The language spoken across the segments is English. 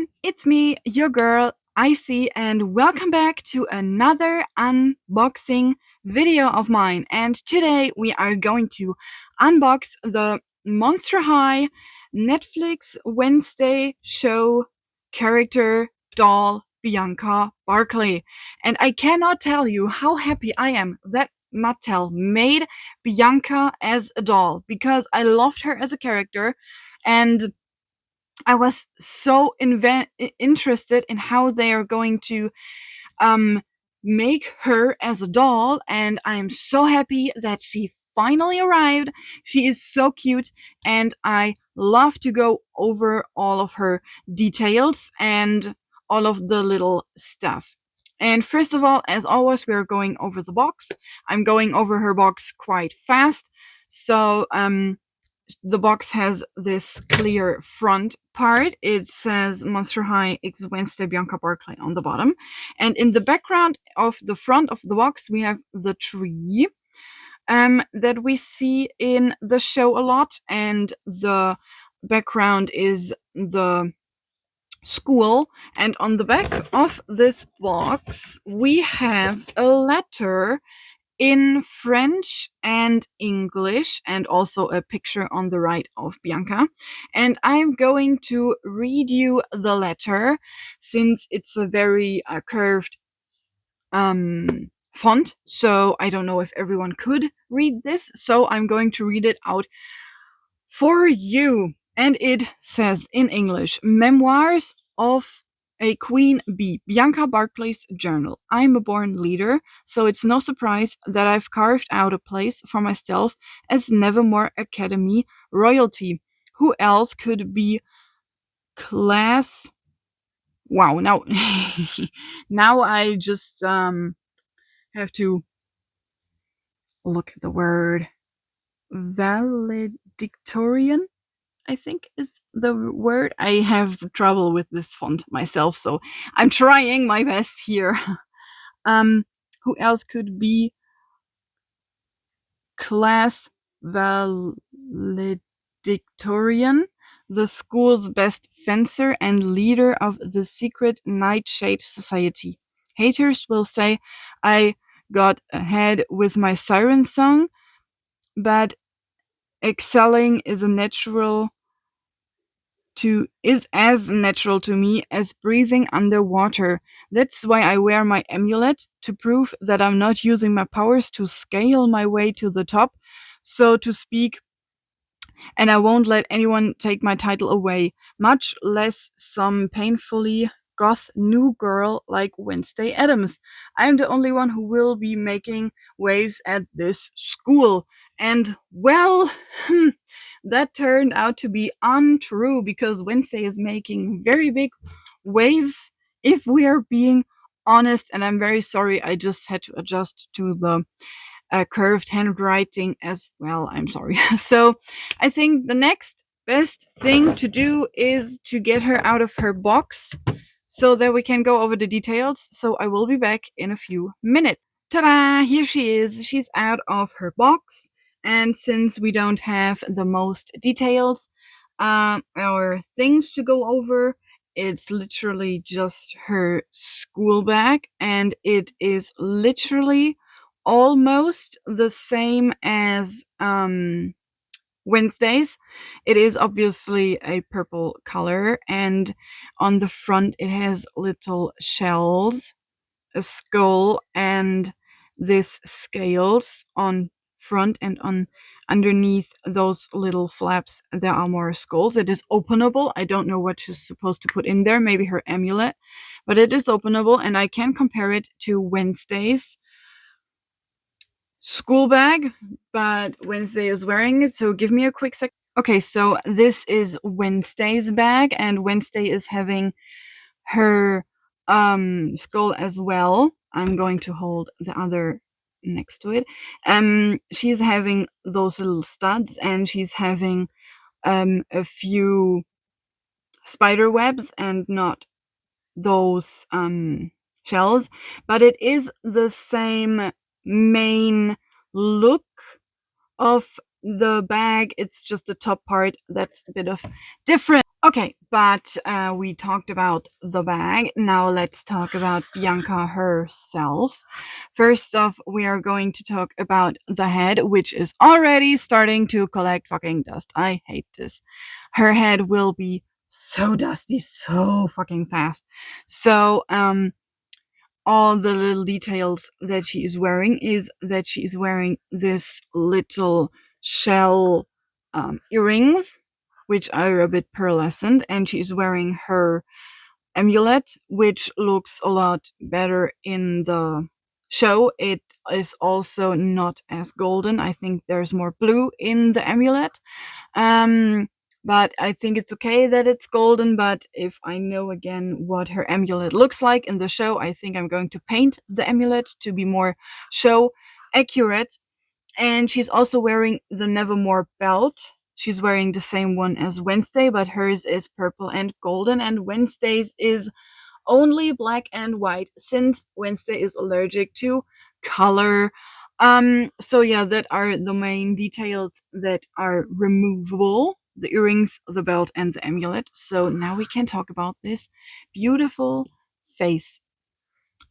everyone, it's me, your girl, Icy, and welcome back to another unboxing video of mine. And today we are going to unbox the Monster High Netflix Wednesday show character doll Bianca Barclay. And I cannot tell you how happy I am that Mattel made Bianca as a doll because I loved her as a character and I was so interested in how they are going to um, make her as a doll, and I'm so happy that she finally arrived. She is so cute, and I love to go over all of her details and all of the little stuff. And first of all, as always, we're going over the box. I'm going over her box quite fast. So, the box has this clear front part. It says Monster High X Wednesday Bianca Barclay on the bottom. And in the background of the front of the box, we have the tree that we see in the show a lot. And the background is the school. And on the back of this box, we have a letter in French and English, and also a picture on the right of Bianca. And I'm going to read you the letter since it's a very curved font. So I don't know if everyone could read this. So I'm going to read it out for you. And it says in English, Memoirs of a Queen Bee, Bianca Barclay's journal. I'm a born leader, so it's no surprise that I've carved out a place for myself as Nevermore Academy royalty. Who else could be class? Wow, now now I just have to look at the word valedictorian. I think is the word. I have trouble with this font myself, so I'm trying my best here. Who else could be class valedictorian, the school's best fencer and leader of the secret Nightshade Society? Haters will say I got ahead with my siren song, but excelling is as natural to me as breathing underwater. That's why I wear my amulet, to prove that I'm not using my powers to scale my way to the top, so to speak, and I won't let anyone take my title away, much less some painfully goth new girl like Wednesday Addams. I'm the only one who will be making waves at this school. And well, that turned out to be untrue because Wednesday is making very big waves, if we are being honest. And I'm very sorry, I just had to adjust to the curved handwriting as well. I'm sorry. So I think the next best thing to do is to get her out of her box so that we can go over the details. So I will be back in a few minutes. Ta-da! Here she is. She's out of her box. And since we don't have the most details or things to go over, it's literally just her school bag. And it is literally almost the same as Wednesdays. It is obviously a purple color, and on the front it has little shells, a skull, and this scales on front, and on underneath those little flaps there are more skulls. It is openable. I don't know what she's supposed to put in there, maybe her amulet, but it is openable, and I can compare it to Wednesday's school bag, but Wednesday is wearing it, so give me a quick sec. Okay, so this is Wednesday's bag, and Wednesday is having her skull as well. I'm going to hold the other next to it. She's having those little studs, and she's having a few spider webs and not those shells, but it is the same main look of the bag. It's just the top part that's a bit of different. Okay, but we talked about the bag. Now let's talk about Bianca herself. First off, we are going to talk about the head, which is already starting to collect fucking dust. I hate this. Her head will be so dusty so fucking fast. So, all the little details that she is wearing is that she is wearing this little shell earrings, which are a bit pearlescent, and she's wearing her amulet, which looks a lot better in the show. It is also not as golden. I think there's more blue in the amulet. Um, but I think it's okay that it's golden. But if I know again what her amulet looks like in the show, I think I'm going to paint the amulet to be more show accurate. And she's also wearing the Nevermore belt. She's wearing the same one as Wednesday, but hers is purple and golden, and Wednesday's is only black and white since Wednesday is allergic to color. So yeah, that are the main details that are removable: the earrings, the belt, and the amulet. So now we can talk about this beautiful face.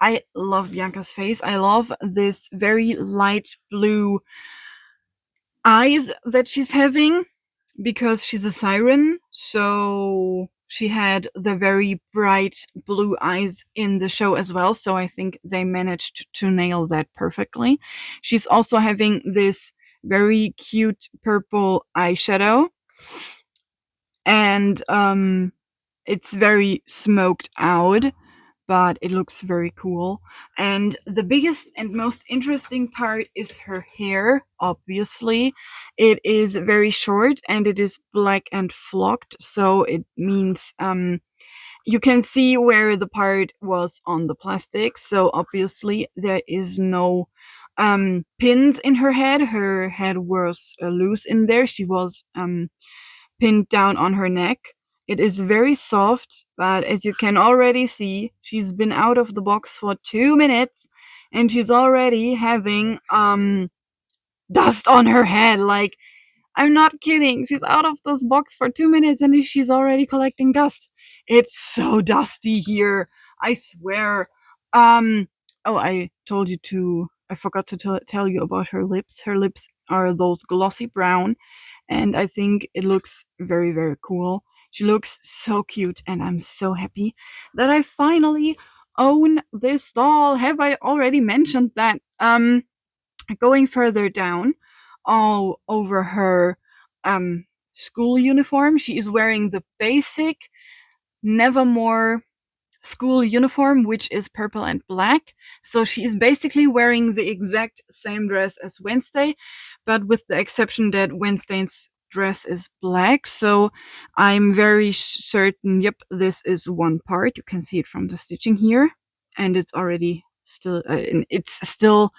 I love Bianca's face. I love this very light blue eyes that she's having because she's a siren. So she had the very bright blue eyes in the show as well. So I think they managed to nail that perfectly. She's also having this very cute purple eyeshadow, and it's very smoked out, but it looks very cool. And the biggest and most interesting part is her hair, obviously. It is very short and it is black and flocked, so it means you can see where the part was on the plastic. So obviously there is no pins in her head. Her head was loose in there. She was pinned down on her neck. It is very soft, but as you can already see, she's been out of the box for 2 minutes and she's already having dust on her head. Like, I'm not kidding. She's out of this box for 2 minutes and she's already collecting dust. It's so dusty here. I swear. Oh, I forgot to tell you about her lips. Her lips are those glossy brown, and I think it looks very, very cool. She looks so cute, and I'm so happy that I finally own this doll. Have I already mentioned that? Going further down, all over her school uniform, she is wearing the basic Nevermore school uniform, which is purple and black. So she is basically wearing the exact same dress as Wednesday, but with the exception that Wednesday's dress is black. So I'm very certain, yep, this is one part. You can see it from the stitching here, and it's still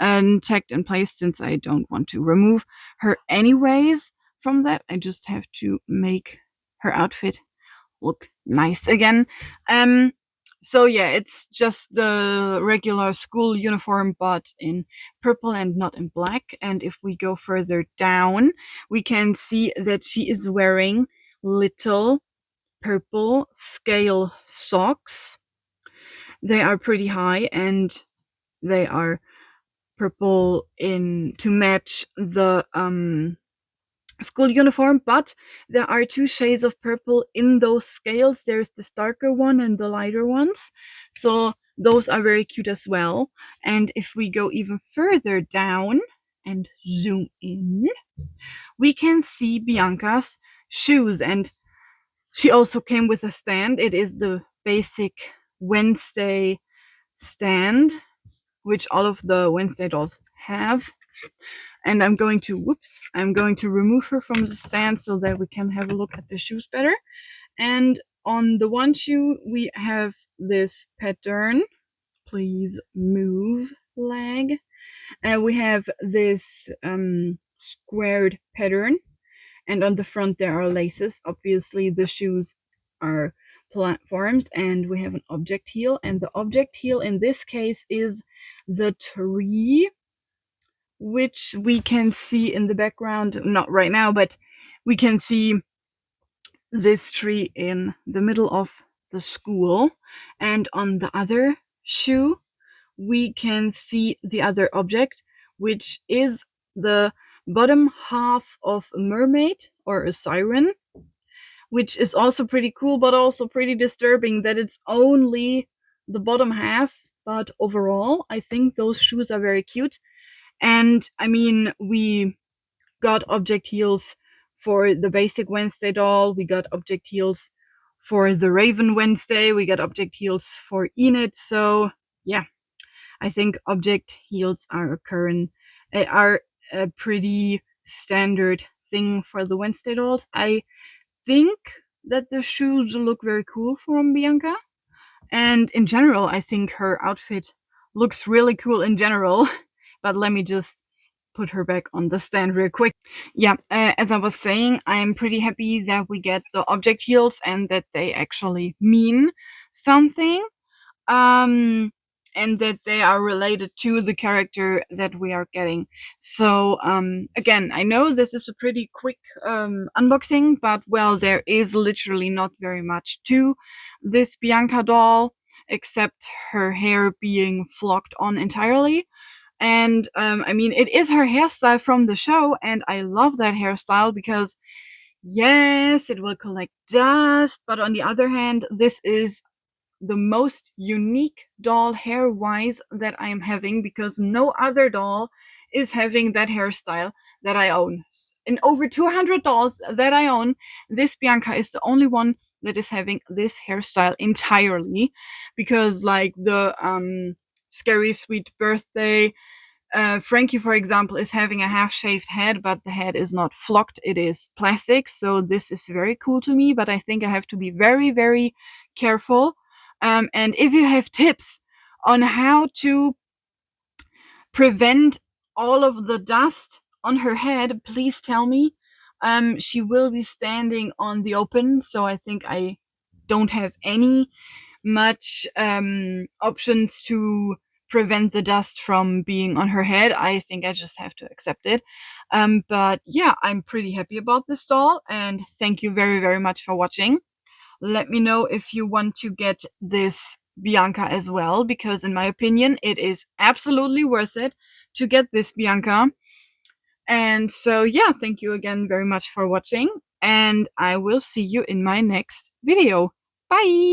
tacked in place since I don't want to remove her anyways from that. I just have to make her outfit look nice again. Um, so yeah, it's just the regular school uniform, but in purple and not in black. And if we go further down, we can see that she is wearing little purple scale socks. They are pretty high and they are purple in to match the school uniform, but there are two shades of purple in those scales. There's this darker one and the lighter ones, so those are very cute as well. And if we go even further down and zoom in, we can see Bianca's shoes, and she also came with a stand. It is the basic Wednesday stand, which all of the Wednesday dolls have. And I'm going to remove her from the stand so that we can have a look at the shoes better. And on the one shoe, we have this pattern. Please move, leg. And we have this squared pattern. And on the front, there are laces. Obviously, the shoes are platforms, and we have an object heel. And the object heel in this case is the tree, which we can see in the background, not right now, but we can see this tree in the middle of the school. And on the other shoe, we can see the other object, which is the bottom half of a mermaid or a siren, which is also pretty cool, but also pretty disturbing that it's only the bottom half. But overall, I think those shoes are very cute. And I mean, we got object heels for the basic Wednesday doll, we got object heels for the Raven Wednesday, we got object heels for Enid. So, yeah, I think object heels are are a pretty standard thing for the Wednesday dolls. I think that the shoes look very cool from Bianca. And in general, I think her outfit looks really cool in general. But let me just put her back on the stand real quick. Yeah, as I was saying, I'm pretty happy that we get the object heels and that they actually mean something. Um, and that they are related to the character that we are getting. So, again, I know this is a pretty quick unboxing, but well, there is literally not very much to this Bianca doll except her hair being flocked on entirely. And I mean, it is her hairstyle from the show, and I love that hairstyle because, yes, it will collect dust, but on the other hand, this is the most unique doll hair wise that I am having because no other doll is having that hairstyle that I own. In over 200 dolls that I own, this Bianca is the only one that is having this hairstyle entirely because, like, the Scary Sweet Birthday Frankie, for example, is having a half shaved head, but the head is not flocked, it is plastic. So this is very cool to me, but I think I have to be very, very careful. And if you have tips on how to prevent all of the dust on her head, please tell me. She will be standing on the open, so I think I don't have any much options to prevent the dust from being on her head. I think I just have to accept it. But yeah, I'm pretty happy about this doll, and thank you very, very much for watching. Let me know if you want to get this Bianca as well, because in my opinion, it is absolutely worth it to get this Bianca. And so, yeah, thank you again very much for watching, and I will see you in my next video. Bye!